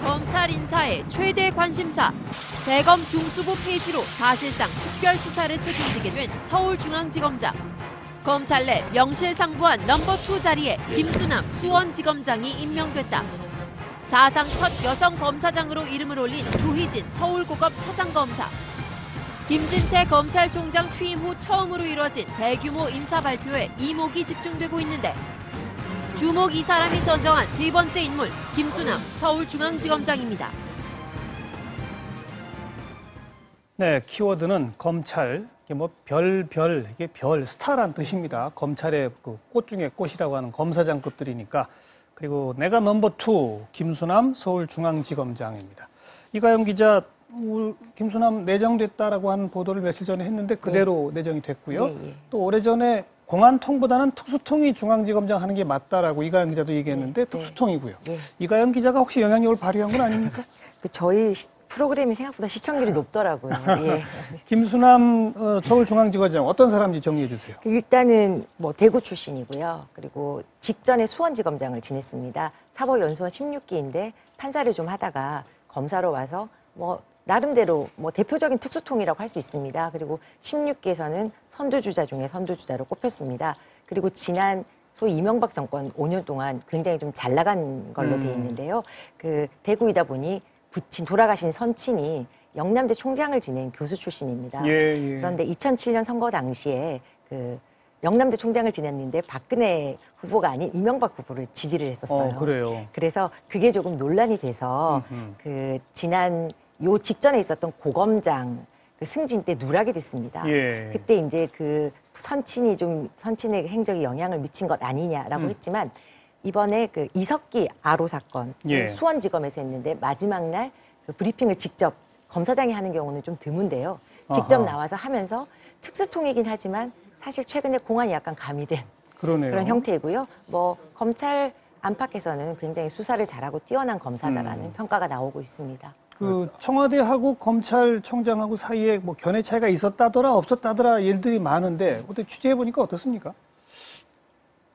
검찰 인사의 최대 관심사. 대검 중수부 폐지로 사실상 특별 수사를 책임지게 된 서울중앙지검장. 검찰 내 명실상부한 넘버2 자리에 김수남 수원지검장이 임명됐다. 사상 첫 여성 검사장으로 이름을 올린 조희진 서울고검 차장검사. 김진태 검찰총장 취임 후 처음으로 이뤄진 대규모 인사 발표에 이목이 집중되고 있는데 주목 이 사람이 선정한 세 번째 인물 김수남 서울중앙지검장입니다. 네, 키워드는 검찰. 이게 뭐 이게 별 스타란 뜻입니다. 검찰의 그 꽃 중에 꽃이라고 하는 검사장급들이니까. 그리고 내가 넘버2 김수남 서울중앙지검장입니다. 이가영 기자, 김수남 내정됐다라고 하는 보도를 며칠 전에 했는데 그대로 내정이 됐고요. 또 오래전에 공안통보다는 특수통이 중앙지검장 하는 게 맞다라고 이가영 기자도 얘기했는데 특수통이고요. 이가영 기자가 혹시 영향력을 발휘한 건 아닙니까? 저희 프로그램이 생각보다 시청률이 높더라고요. 예. 김수남 서울중앙지검장 어떤 사람인지 정리해 주세요. 일단은 뭐 대구 출신이고요. 그리고 직전에 수원지검장을 지냈습니다. 사법연수원 16기인데 판사를 좀 하다가 검사로 와서 뭐 나름대로 뭐 대표적인 특수통이라고 할 수 있습니다. 그리고 16기에서는 선두주자 중에 선두주자로 꼽혔습니다. 그리고 지난 소위 이명박 정권 5년 동안 굉장히 좀 잘 나간 걸로 돼 있는데요. 그 대구이다 보니 돌아가신 선친이 영남대 총장을 지낸 교수 출신입니다. 그런데 2007년 선거 당시에 그 영남대 총장을 지냈는데 박근혜 후보가 아닌 이명박 후보를 지지를 했었어요. 그래요. 그래서 그게 조금 논란이 돼서 그 지난 요 직전에 있었던 고검장 그 승진 때 누락이 됐습니다. 그때 이제 그 선친의 행적에 영향을 미친 것 아니냐라고 했지만 이번에 그 이석기 아로 사건 수원지검에서 했는데 마지막 날 그 브리핑을 직접 검사장이 하는 경우는 좀 드문데요. 직접 나와서 하면서 특수통이긴 하지만 사실 최근에 공안이 약간 가미된 그런 형태이고요. 뭐 검찰 안팎에서는 굉장히 수사를 잘하고 뛰어난 검사다라는 평가가 나오고 있습니다. 그 청와대하고 검찰총장하고 사이에 뭐 견해 차이가 있었다더라 없었다더라 일들이 많은데 어떻게 취재해 보니까 어떻습니까?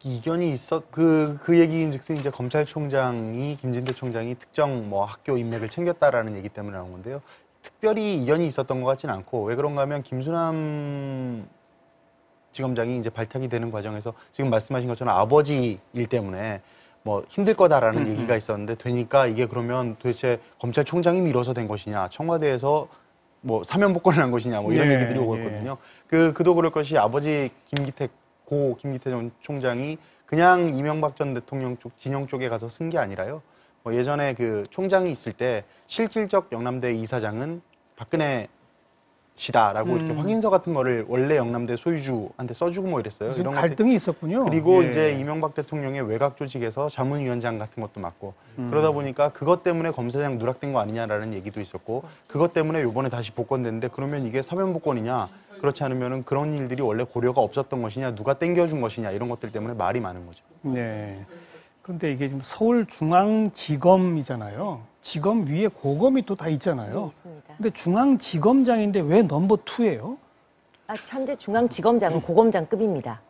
이견이 그 얘기인즉슨 이제 검찰총장이 김진태 총장이 특정 뭐 학교 인맥을 챙겼다라는 얘기 때문에 나온 건데요. 특별히 이견이 있었던 것 같지는 않고 왜 그런가 하면 김수남 지검장이 이제 발탁이 되는 과정에서 지금 말씀하신 것처럼 아버지 일 때문에 뭐 힘들 거다라는 얘기가 있었는데 되니까 이게 그러면 도대체 검찰총장이 밀어서 된 것이냐, 청와대에서 뭐 사면복권을 한 것이냐, 뭐 이런 얘기들이 오고 있거든요. 그도 그럴 것이 아버지 김기태 전 총장이 그냥 이명박 전 대통령 쪽 진영 쪽에 가서 쓴 게 아니라요. 뭐 예전에 그 총장이 있을 때 실질적 영남대 이사장은 박근혜 시다라고 이렇게 확인서 같은 거를 원래 영남대 소유주한테 써주고 뭐 이랬어요. 이런 갈등이 있었군요. 그리고 이제 이명박 대통령의 외곽 조직에서 자문위원장 같은 것도 맡고 그러다 보니까 그것 때문에 검사장 누락된 거 아니냐라는 얘기도 있었고 그것 때문에 이번에 다시 복권됐는데 그러면 이게 사면 복권이냐? 그렇지 않으면은 그런 일들이 원래 고려가 없었던 것이냐? 누가 땡겨준 것이냐? 이런 것들 때문에 말이 많은 거죠. 네. 그런데 이게 지금 서울중앙지검이잖아요. 지검 위에 고검이 또 다 있잖아요. 네, 있습니다. 근데 중앙지검장인데 왜 넘버2예요? 현재 중앙지검장은 고검장급입니다.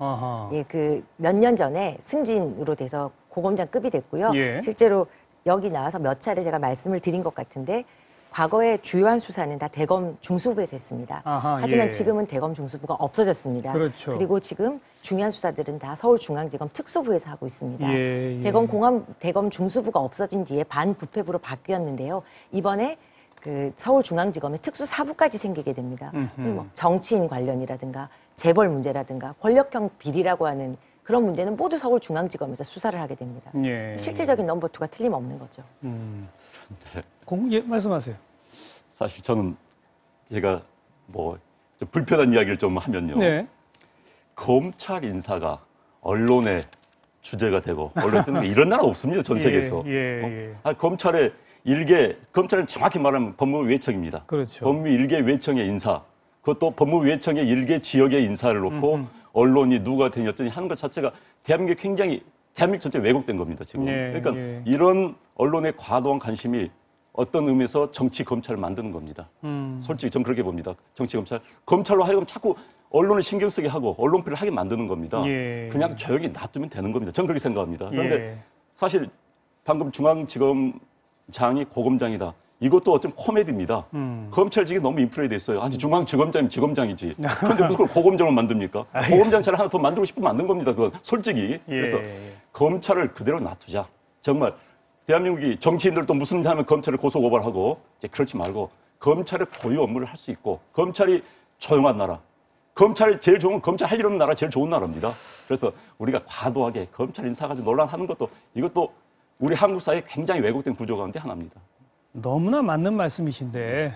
예, 그 몇 년 전에 승진으로 돼서 고검장급이 됐고요. 실제로 여기 나와서 몇 차례 제가 말씀을 드린 것 같은데 과거에 주요한 수사는 다 대검 중수부에서 했습니다. 하지만 지금은 대검 중수부가 없어졌습니다. 그리고 지금 중요한 수사들은 다 서울중앙지검 특수부에서 하고 있습니다. 대검 중수부가 없어진 뒤에 반부패부로 바뀌었는데요. 이번에 그 서울중앙지검에 특수사부까지 생기게 됩니다. 뭐 정치인 관련이라든가 재벌 문제라든가 권력형 비리라고 하는 그런 문제는 모두 서울중앙지검에서 수사를 하게 됩니다. 실질적인 넘버2가 틀림없는 거죠. 말씀하세요. 사실 저는 제가 뭐 좀 불편한 이야기를 좀 하면요. 검찰 인사가 언론의 주제가 되고 언론에 뜨는 게 이런 나라 없습니다. 전 세계에서. 검찰은 정확히 말하면 법무부 외청입니다. 법무부 일개 외청의 인사, 그것도 법무부 외청의 일개 지역의 인사를 놓고 언론이 누가 되니 어쩌니 하는 것 자체가 대한민국 전체 왜곡된 겁니다. 지금. 그러니까 이런 언론의 과도한 관심이 어떤 의미에서 정치 검찰을 만드는 겁니다. 솔직히 전 그렇게 봅니다. 정치 검찰로 하여금 자꾸 언론을 신경 쓰게 하고 언론필을 하게 만드는 겁니다. 그냥 조용히 놔두면 되는 겁니다. 저는 그렇게 생각합니다. 그런데 사실 방금 중앙지검 장이 고검장이다. 이것도 어쩜 코미디입니다. 검찰직이 너무 인플레이 됐어요. 아니 중앙지검장이면 지검장이지. 그런데 무슨 고검장을 만듭니까? 고검장차를 하나 더 만들고 싶으면 만든 겁니다. 그건 솔직히. 그래서 검찰을 그대로 놔두자. 정말 대한민국이 정치인들도 무슨 하면 검찰을 고소고발하고 이제 그렇지 말고 검찰의 고유 업무를 할 수 있고 검찰이 조용한 나라. 검찰이 제일 좋은 검찰 할 일 없는 나라 제일 좋은 나라입니다. 그래서 우리가 과도하게 검찰 인사 가지고 논란하는 것도 이것도 우리 한국 사회에 굉장히 왜곡된 구조 가운데 하나입니다. 너무나 맞는 말씀이신데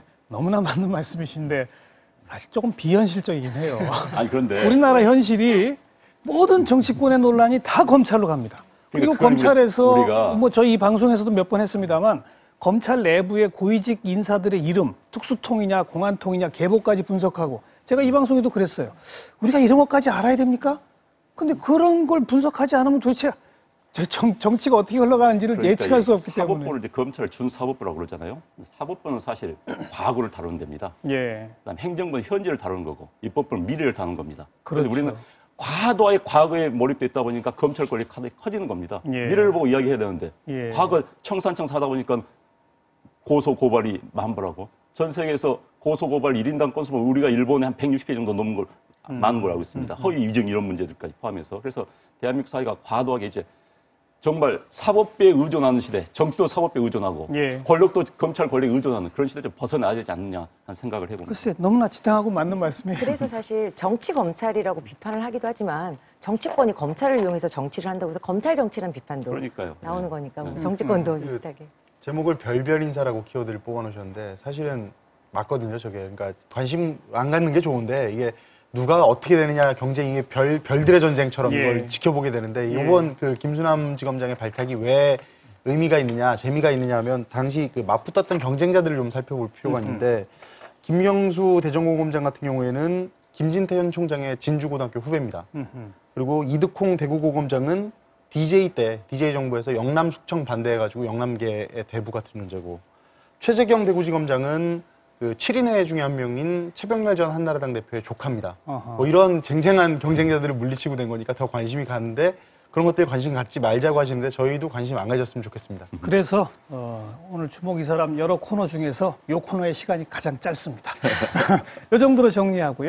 사실 조금 비현실적이긴 해요. 아니 그런데 우리나라 현실이 모든 정치권의 논란이 다 검찰로 갑니다. 그리고 검찰에서 뭐 저희 이 방송에서도 몇 번 했습니다만 검찰 내부의 고위직 인사들의 이름, 특수통이냐 공안통이냐 계보까지 분석하고 제가 이 방송에도 그랬어요. 우리가 이런 것까지 알아야 됩니까? 근데 그런 걸 분석하지 않으면 도대체 정치가 어떻게 흘러가는지를 예측할 수 없기 때문에. 사법부를 이제 검찰 준사법부라고 그러잖아요. 사법부는 사실 과거를 다루는 데입니다. 그다음 행정부는 현재를 다루는 거고 입법부는 미래를 다루는 겁니다. 그런데 우리는 과도하게 과거에 몰입돼 있다 보니까 검찰 권력이 커지는 겁니다. 미래를 보고 이야기해야 되는데 과거 청산청 사다 보니까 고소 고발이 만발하고 전 세계에서 고소 고발 1인당 건수가 우리가 일본에 한 160회 정도 넘는 걸 많은 걸 알고 있습니다. 허위 위증 이런 문제들까지 포함해서 그래서 대한민국 사회가 과도하게 이제 정말 사법부에 의존하는 시대, 정치도 사법부에 의존하고 권력도 검찰 권력에 의존하는 그런 시대를 벗어나야 되지 않느냐 하는 생각을 해봅니다. 글쎄 너무나 지탱하고 맞는 말씀이에요. 그래서 사실 정치 검찰이라고 비판을 하기도 하지만 정치권이 검찰을 이용해서 정치를 한다고 해서 검찰 정치란 비판도 나오는 거니까 뭐 정치권도 비슷하게. 제목을 별별 인사라고 키워드를 뽑아놓으셨는데 사실은 맞거든요. 저게 그러니까 관심 안 갖는 게 좋은데 이게 누가 어떻게 되느냐 경쟁이 별들의 전쟁처럼 이걸 지켜보게 되는데 이번 그 김수남 지검장의 발탁이 왜 의미가 있느냐 재미가 있느냐 하면 당시 그 맞붙었던 경쟁자들을 좀 살펴볼 필요가 있는데 김경수 대전고검장 같은 경우에는 김진태 현 총장의 진주고등학교 후배입니다. 그리고 이득홍 대구고검장은 DJ 때 DJ 정부에서 영남 숙청 반대해가지고 영남계의 대부 같은 존재고 최재경 대구지검장은 그 7인회 중에 한 명인 최병렬 전 한나라당 대표의 조카입니다. 뭐 이런 쟁쟁한 경쟁자들을 물리치고 된 거니까 더 관심이 가는데 그런 것들에 관심 갖지 말자고 하시는데 저희도 관심 안 가졌으면 좋겠습니다. 그래서 오늘 주목 이 사람 여러 코너 중에서 이 코너의 시간이 가장 짧습니다. 이 정도로 정리하고요.